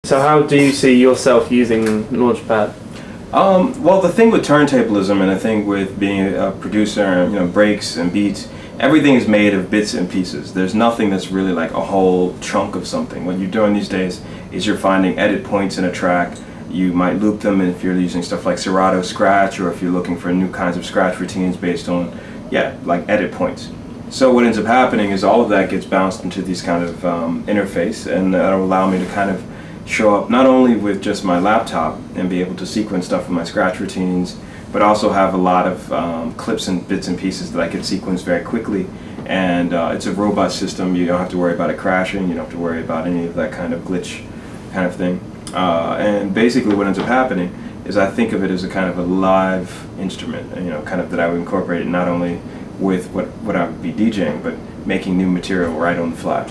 So how do you see yourself using Launchpad? Well, the thing with turntablism and the thing with being a producer and breaks and beats, everything is made of bits and pieces. There's nothing that's really like a whole chunk of something. What you're doing these days is you're finding edit points in a track. You might loop them if you're using stuff like Serato Scratch, or if you're looking for new kinds of scratch routines based on, like edit points. So what ends up happening is all of that gets bounced into these kind of interface, and that'll allow me to kind of show up not only with just my laptop and be able to sequence stuff with my scratch routines, but also have a lot of clips and bits and pieces that I can sequence very quickly. And it's a robust system. You don't have to worry about it crashing. You don't have to worry about any of that kind of glitch kind of thing. And basically what ends up happening is I think of it as a kind of a live instrument, kind of that I would incorporate not only with what I would be DJing, but making new material right on the fly.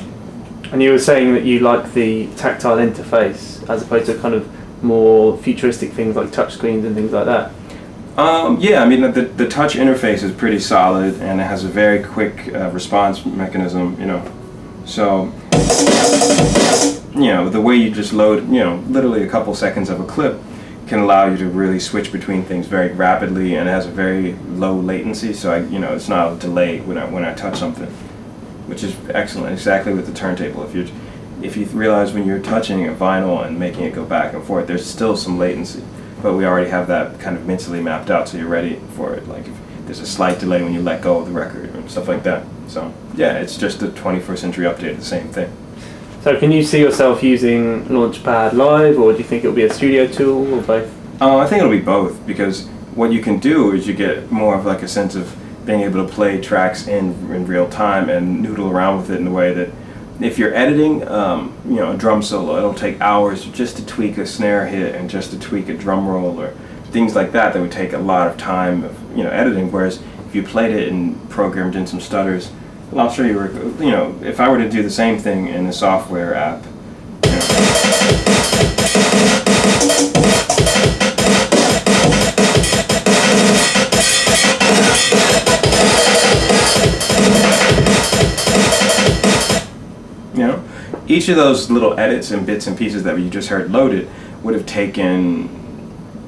And you were saying that you like the tactile interface as opposed to kind of more futuristic things like touchscreens and things like that. Yeah, I mean the touch interface is pretty solid, and it has a very quick response mechanism. So the way you just load, literally a couple seconds of a clip can allow you to really switch between things very rapidly, and it has a very low latency. So it's not a delay when I touch something, which is excellent. Exactly with the turntable. If you realize when you're touching a vinyl and making it go back and forth, there's still some latency, but we already have that kind of mentally mapped out, so you're ready for it. Like if there's a slight delay when you let go of the record and stuff like that. So yeah, it's just the 21st century update of the same thing. So can you see yourself using Launchpad live, or do you think it'll be a studio tool, or both? I think it'll be both, because what you can do is you get more of like a sense of being able to play tracks in real time and noodle around with it in a way that if you're editing a drum solo, it'll take hours just to tweak a snare hit and just to tweak a drum roll or things like that would take a lot of time of editing. Whereas if you played it and programmed in some stutters, well, I'll show you where, if I were to do the same thing in a software app, each of those little edits and bits and pieces that you just heard loaded would have taken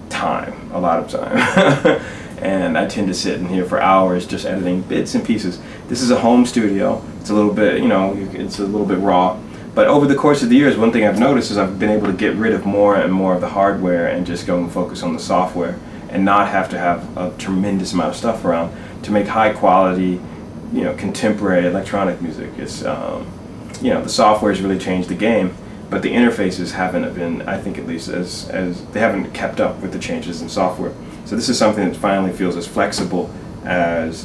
time, a lot of time. And I tend to sit in here for hours just editing bits and pieces. This is a home studio. It's a little bit, it's a little bit raw. But over the course of the years, one thing I've noticed is I've been able to get rid of more and more of the hardware and just go and focus on the software and not have to have a tremendous amount of stuff around to make high quality, contemporary electronic music. It's, the software has really changed the game, but the interfaces haven't been, I think at least, as they haven't kept up with the changes in software. So this is something that finally feels as flexible as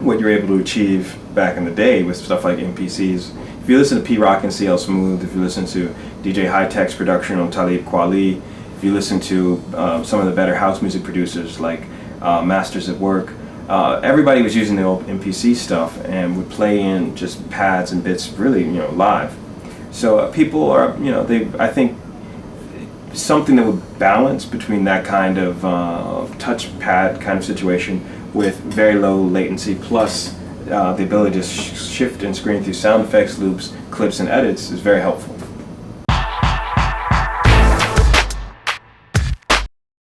what you're able to achieve back in the day with stuff like MPCs. If you listen to P-Rock and CL Smooth, if you listen to DJ High-Tech's production on Talib Kweli, if you listen to some of the better house music producers like Masters at Work, everybody was using the old MPC stuff and would play in just pads and bits really, live. So people are, I think something that would balance between that kind of touchpad kind of situation with very low latency plus the ability to shift and screen through sound effects, loops, clips, and edits is very helpful.